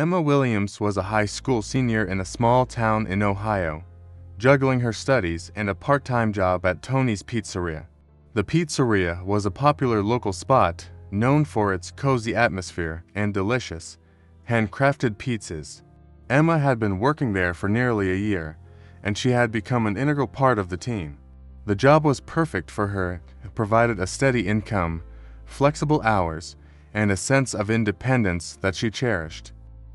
Emma Williams was a high school senior in a small town in Ohio, juggling her studies and a part-time job at Tony's Pizzeria. The pizzeria was a popular local spot known for its cozy atmosphere and delicious, handcrafted pizzas. Emma had been working there for nearly a year, and she had become an integral part of the team. The job was perfect for her. It provided a steady income, flexible hours, and a sense of independence that she cherished.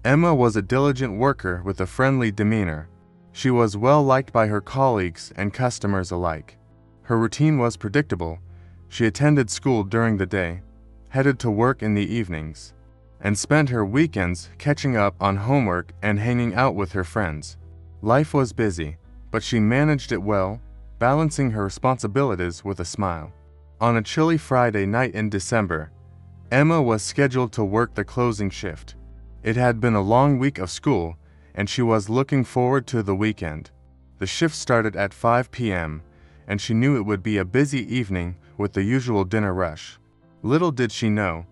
Emma was a diligent worker with a friendly demeanor. She was well liked by her colleagues and customers alike. Her routine was predictable. She attended school during the day, headed to work in the evenings, and spent her weekends catching up on homework and hanging out with her friends. Life was busy, but she managed it well, balancing her responsibilities with a smile. On a chilly Friday night in December, Emma was scheduled to work the closing shift. It had been a long week of school, and she was looking forward to the weekend. The shift started at 5 p.m., and she knew it would be a busy evening with the usual dinner rush. Little did she know,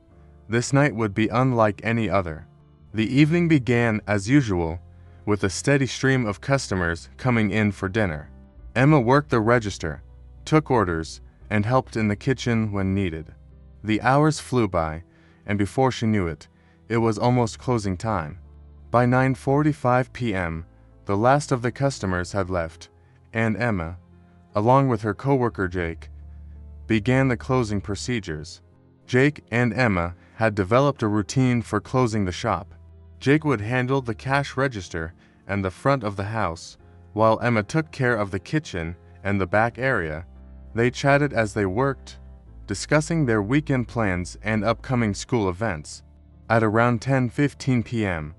this night would be unlike any other. The evening began as usual, with a steady stream of customers coming in for dinner. Emma worked the register, took orders, and helped in the kitchen when needed. The hours flew by, and before she knew it, it was almost closing time. By 9:45 p.m., the last of the customers had left, and Emma, along with her coworker Jake, began the closing procedures. Jake and Emma had developed a routine for closing the shop. Jake would handle the cash register and the front of the house, while Emma took care of the kitchen and the back area. They chatted as they worked, discussing their weekend plans and upcoming school events. At around 10:15 p.m.,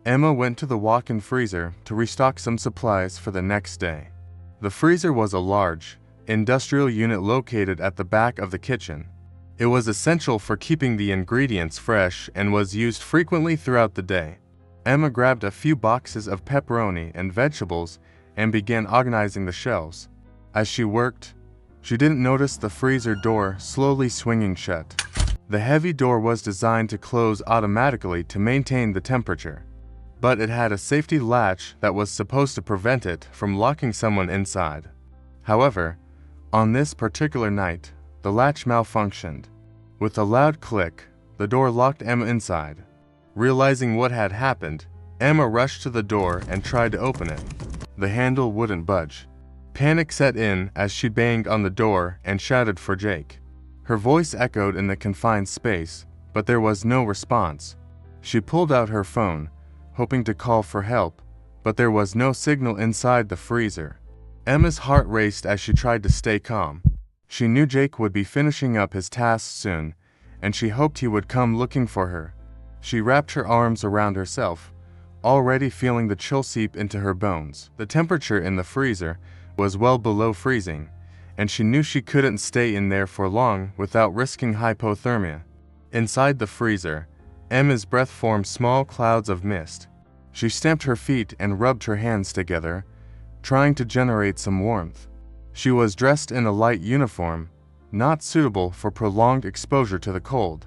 Emma went to the walk-in freezer to restock some supplies for the next day. The freezer was a large, industrial unit located at the back of the kitchen. It was essential for keeping the ingredients fresh and was used frequently throughout the day. Emma grabbed a few boxes of pepperoni and vegetables and began organizing the shelves. As she worked, she didn't notice the freezer door slowly swinging shut. The heavy door was designed to close automatically to maintain the temperature, but it had a safety latch that was supposed to prevent it from locking someone inside. However, on this particular night, the latch malfunctioned. With a loud click, the door locked Emma inside. Realizing what had happened, Emma rushed to the door and tried to open it. The handle wouldn't budge. Panic set in as she banged on the door and shouted for Jake. Her voice echoed in the confined space, but there was no response. She pulled out her phone, hoping to call for help, but there was no signal inside the freezer. Emma's heart raced as she tried to stay calm. She knew Jake would be finishing up his tasks soon, and she hoped he would come looking for her. She wrapped her arms around herself, already feeling the chill seep into her bones. The temperature in the freezer was well below freezing, and she knew she couldn't stay in there for long without risking hypothermia. Inside the freezer, Emma's breath formed small clouds of mist. She stamped her feet and rubbed her hands together, trying to generate some warmth. She was dressed in a light uniform, not suitable for prolonged exposure to the cold.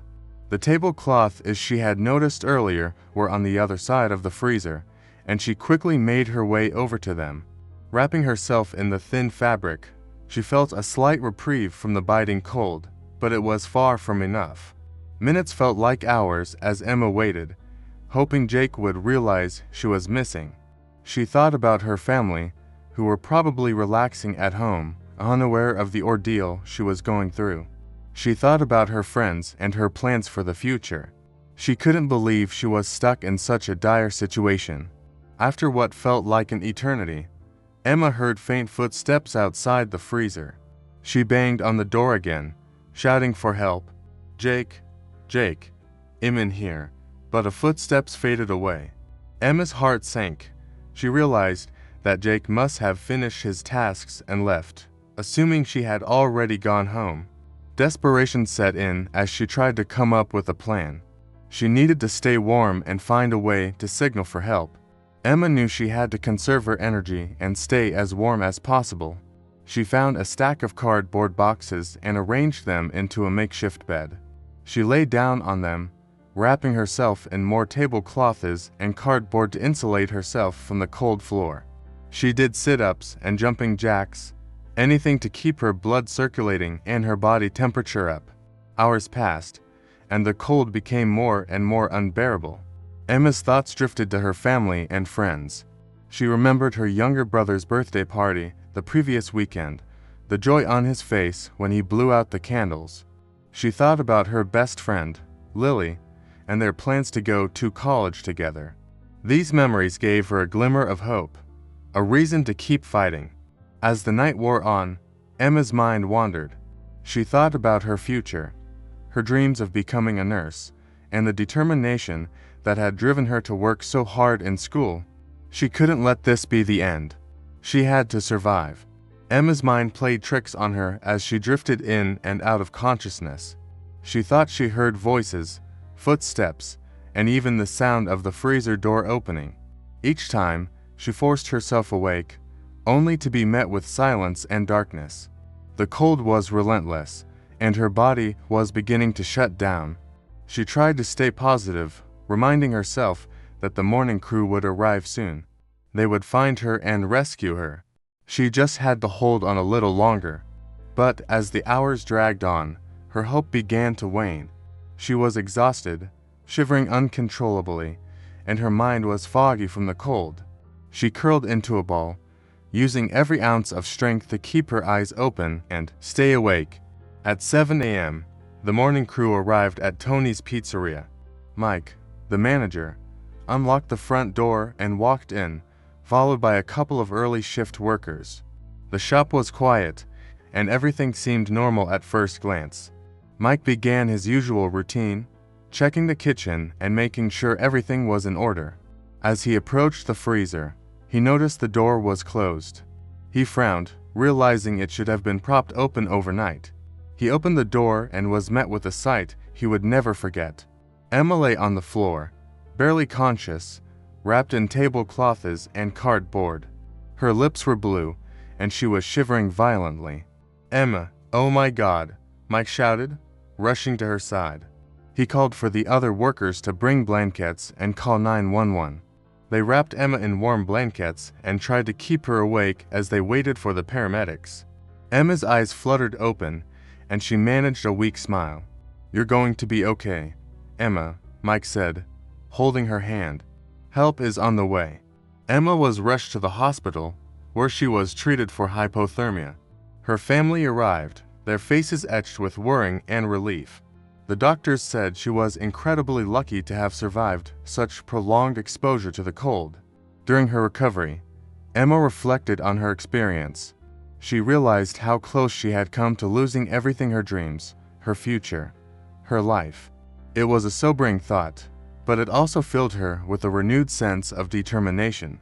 The tablecloth, as she had noticed earlier, were on the other side of the freezer, and she quickly made her way over to them. Wrapping herself in the thin fabric, she felt a slight reprieve from the biting cold, but it was far from enough. Minutes felt like hours as Emma waited, hoping Jake would realize she was missing. She thought about her family, who were probably relaxing at home, unaware of the ordeal she was going through. She thought about her friends and her plans for the future. She couldn't believe she was stuck in such a dire situation. After what felt like an eternity, Emma heard faint footsteps outside the freezer. She banged on the door again, shouting for help. Jake, Jake, I'm in here. But the footsteps faded away. Emma's heart sank. She realized that Jake must have finished his tasks and left, assuming she had already gone home. Desperation set in as she tried to come up with a plan. She needed to stay warm and find a way to signal for help. Emma knew she had to conserve her energy and stay as warm as possible. She found a stack of cardboard boxes and arranged them into a makeshift bed. She lay down on them, wrapping herself in more tablecloths and cardboard to insulate herself from the cold floor. She did sit-ups and jumping jacks, anything to keep her blood circulating and her body temperature up. Hours passed, and the cold became more and more unbearable. Emma's thoughts drifted to her family and friends. She remembered her younger brother's birthday party the previous weekend, the joy on his face when he blew out the candles. She thought about her best friend, Lily, and their plans to go to college together. These memories gave her a glimmer of hope, a reason to keep fighting. As the night wore on, Emma's mind wandered. She thought about her future, her dreams of becoming a nurse, and the determination that had driven her to work so hard in school. She couldn't let this be the end. She had to survive. Emma's mind played tricks on her as she drifted in and out of consciousness. She thought she heard voices, footsteps, and even the sound of the freezer door opening. Each time, she forced herself awake, only to be met with silence and darkness. The cold was relentless, and her body was beginning to shut down. She tried to stay positive, reminding herself that the morning crew would arrive soon. They would find her and rescue her. She just had to hold on a little longer. But as the hours dragged on, her hope began to wane. She was exhausted, shivering uncontrollably, and her mind was foggy from the cold. She curled into a ball, using every ounce of strength to keep her eyes open and stay awake. At 7 a.m., the morning crew arrived at Tony's Pizzeria. Mike, the manager, unlocked the front door and walked in, followed by a couple of early shift workers. The shop was quiet, and everything seemed normal at first glance. Mike began his usual routine, checking the kitchen and making sure everything was in order. As he approached the freezer, he noticed the door was closed. He frowned, realizing it should have been propped open overnight. He opened the door and was met with a sight he would never forget. Emma lay on the floor, barely conscious, wrapped in tablecloths and cardboard. Her lips were blue, and she was shivering violently. "Emma, oh my God," Mike shouted, rushing to her side. He called for the other workers to bring blankets and call 911. They wrapped Emma in warm blankets and tried to keep her awake as they waited for the paramedics. Emma's eyes fluttered open, and she managed a weak smile. "You're going to be okay, Emma," Mike said, holding her hand. "Help is on the way." Emma was rushed to the hospital, where she was treated for hypothermia. Her family arrived, their faces etched with worrying and relief. The doctors said she was incredibly lucky to have survived such prolonged exposure to the cold. During her recovery, Emma reflected on her experience. She realized how close she had come to losing everything: her dreams, her future, her life. It was a sobering thought, but it also filled her with a renewed sense of determination.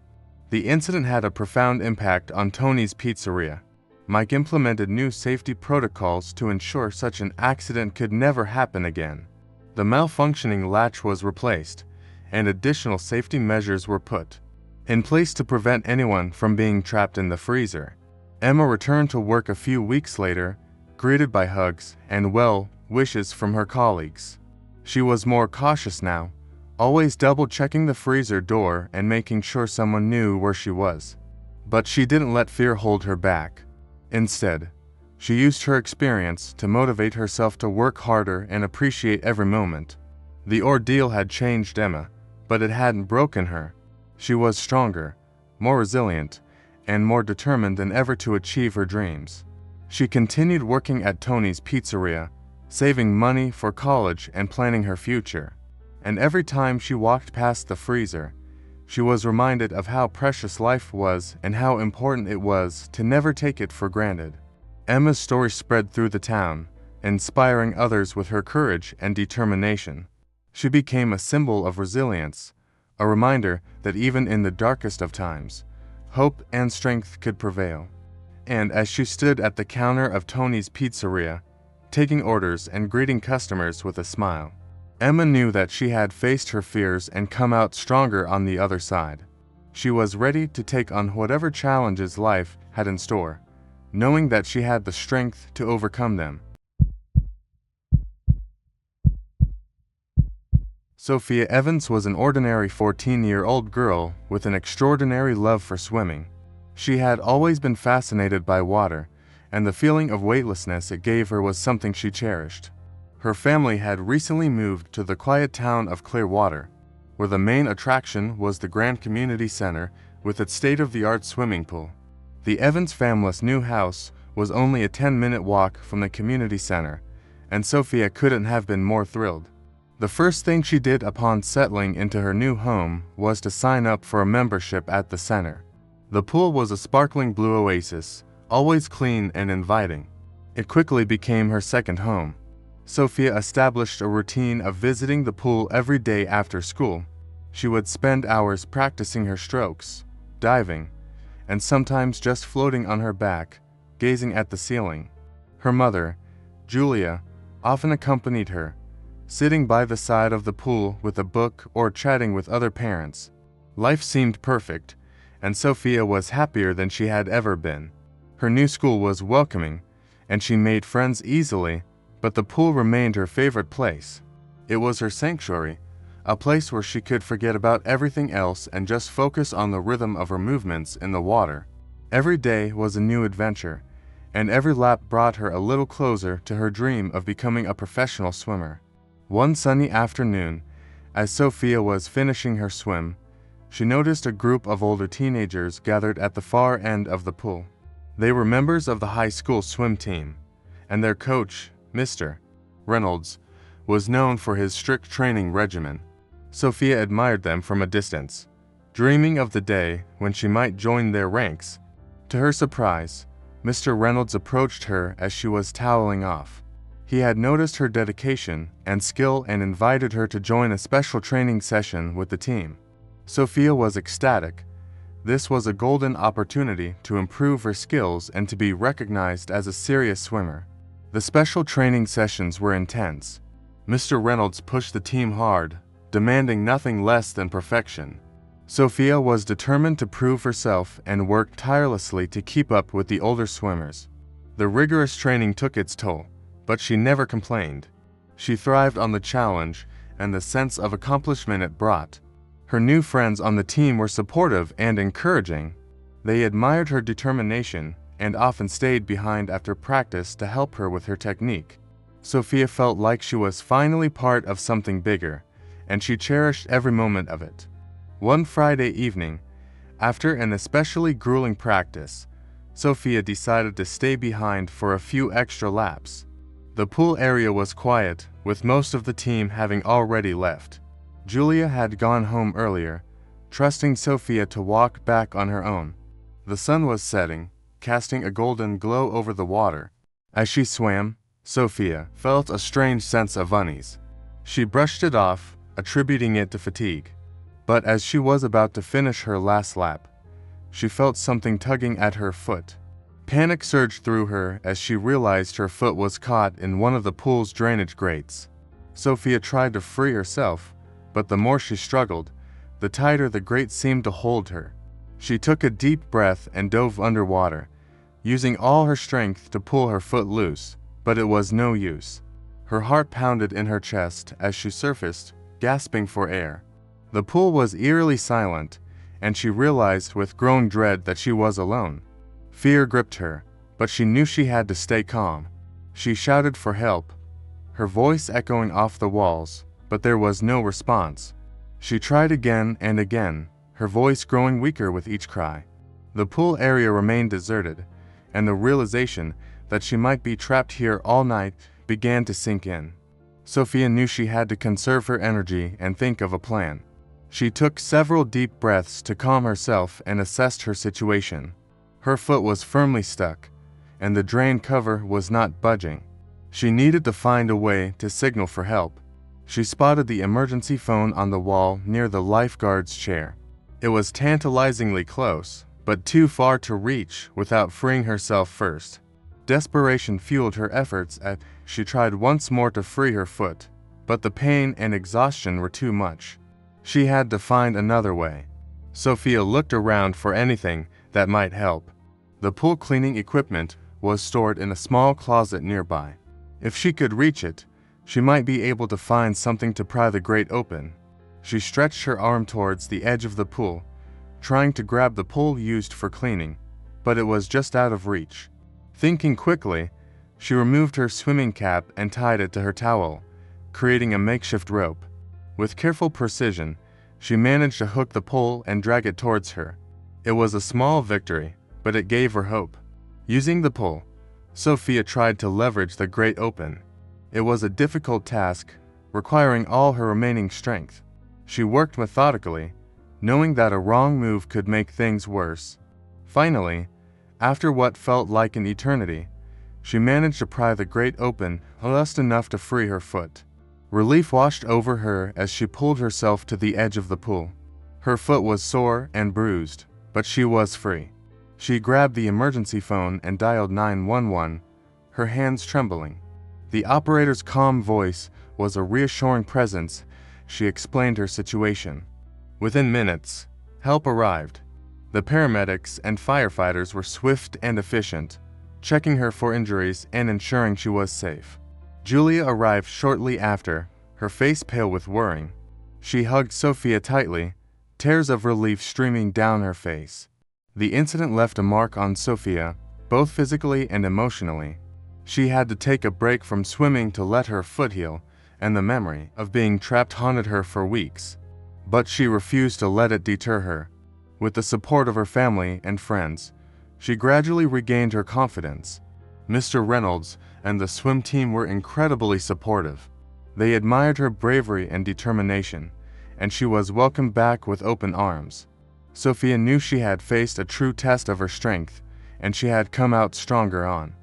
The incident had a profound impact on Tony's Pizzeria. Mike implemented new safety protocols to ensure such an accident could never happen again. The malfunctioning latch was replaced, and additional safety measures were put in place to prevent anyone from being trapped in the freezer. Emma returned to work a few weeks later, greeted by hugs and well wishes from her colleagues. She was more cautious now, always double-checking the freezer door and making sure someone knew where she was. But she didn't let fear hold her back. Instead, she used her experience to motivate herself to work harder and appreciate every moment. The ordeal had changed Emma, but it hadn't broken her. She was stronger, more resilient, and more determined than ever to achieve her dreams. She continued working at Tony's Pizzeria, saving money for college and planning her future. And every time she walked past the freezer, she was reminded of how precious life was and how important it was to never take it for granted. Emma's story spread through the town, inspiring others with her courage and determination. She became a symbol of resilience, a reminder that even in the darkest of times, hope and strength could prevail. And as she stood at the counter of Tony's Pizzeria, taking orders and greeting customers with a smile, Emma knew that she had faced her fears and come out stronger on the other side. She was ready to take on whatever challenges life had in store, knowing that she had the strength to overcome them. Sophia Evans was an ordinary 14-year-old girl with an extraordinary love for swimming. She had always been fascinated by water, and the feeling of weightlessness it gave her was something she cherished. Her family had recently moved to the quiet town of Clearwater, where the main attraction was the Grand Community Center with its state-of-the-art swimming pool. The Evans family's new house was only a 10-minute walk from the community center, and Sophia couldn't have been more thrilled. The first thing she did upon settling into her new home was to sign up for a membership at the center. The pool was a sparkling blue oasis, always clean and inviting. It quickly became her second home. Sophia established a routine of visiting the pool every day after school. She would spend hours practicing her strokes, diving, and sometimes just floating on her back, gazing at the ceiling. Her mother, Julia, often accompanied her, sitting by the side of the pool with a book or chatting with other parents. Life seemed perfect, and Sophia was happier than she had ever been. Her new school was welcoming, and she made friends easily, but the pool remained her favorite place. It was her sanctuary, a place where she could forget about everything else and just focus on the rhythm of her movements in the water. Every day was a new adventure, and every lap brought her a little closer to her dream of becoming a professional swimmer. One sunny afternoon, as Sophia was finishing her swim, she noticed a group of older teenagers gathered at the far end of the pool. They were members of the high school swim team, and their coach, Mr. Reynolds, was known for his strict training regimen. Sophia admired them from a distance, dreaming of the day when she might join their ranks. To her surprise, Mr. Reynolds approached her as she was toweling off. He had noticed her dedication and skill and invited her to join a special training session with the team. Sophia was ecstatic. This was a golden opportunity to improve her skills and to be recognized as a serious swimmer. The special training sessions were intense. Mr. Reynolds pushed the team hard, demanding nothing less than perfection. Sophia was determined to prove herself and worked tirelessly to keep up with the older swimmers. The rigorous training took its toll, but she never complained. She thrived on the challenge and the sense of accomplishment it brought. Her new friends on the team were supportive and encouraging. They admired her determination and often stayed behind after practice to help her with her technique. Sophia felt like she was finally part of something bigger, and she cherished every moment of it. One Friday evening, after an especially grueling practice, Sophia decided to stay behind for a few extra laps. The pool area was quiet, with most of the team having already left. Julia had gone home earlier, trusting Sophia to walk back on her own. The sun was setting, casting a golden glow over the water. As she swam, Sophia felt a strange sense of unease. She brushed it off, attributing it to fatigue. But as she was about to finish her last lap, she felt something tugging at her foot. Panic surged through her as she realized her foot was caught in one of the pool's drainage grates. Sophia tried to free herself, but the more she struggled, the tighter the grate seemed to hold her. She took a deep breath and dove underwater, using all her strength to pull her foot loose, but it was no use. Her heart pounded in her chest as she surfaced, gasping for air. The pool was eerily silent, and she realized with growing dread that she was alone. Fear gripped her, but she knew she had to stay calm. She shouted for help, her voice echoing off the walls, but there was no response. She tried again and again, her voice growing weaker with each cry. The pool area remained deserted, and the realization that she might be trapped here all night began to sink in. Sophia knew she had to conserve her energy and think of a plan. She took several deep breaths to calm herself and assessed her situation. Her foot was firmly stuck, and the drain cover was not budging. She needed to find a way to signal for help. She spotted the emergency phone on the wall near the lifeguard's chair. It was tantalizingly close, but too far to reach without freeing herself first. Desperation fueled her efforts as she tried once more to free her foot, but the pain and exhaustion were too much. She had to find another way. Sophia looked around for anything that might help. The pool cleaning equipment was stored in a small closet nearby. If she could reach it, She might be able to find something to pry the grate open. She stretched her arm towards the edge of the pool, trying to grab the pole used for cleaning, but it was just out of reach. Thinking quickly, she removed her swimming cap and tied it to her towel, creating a makeshift rope. With careful precision, she managed to hook the pole and drag it towards her. It was a small victory, but it gave her hope. Using the pole, Sophia tried to leverage the grate open. It was a difficult task, requiring all her remaining strength. She worked methodically, knowing that a wrong move could make things worse. Finally, after what felt like an eternity, she managed to pry the grate open just enough to free her foot. Relief washed over her as she pulled herself to the edge of the pool. Her foot was sore and bruised, but she was free. She grabbed the emergency phone and dialed 911, her hands trembling. The operator's calm voice was a reassuring presence. She explained her situation. Within minutes, help arrived. The paramedics and firefighters were swift and efficient, checking her for injuries and ensuring she was safe. Julia arrived shortly after, her face pale with worrying. She hugged Sophia tightly, tears of relief streaming down her face. The incident left a mark on Sophia, both physically and emotionally. She had to take a break from swimming to let her foot heal, and the memory of being trapped haunted her for weeks. But she refused to let it deter her. With the support of her family and friends, she gradually regained her confidence. Mr. Reynolds and the swim team were incredibly supportive. They admired her bravery and determination, and she was welcomed back with open arms. Sophia knew she had faced a true test of her strength, and she had come out stronger on.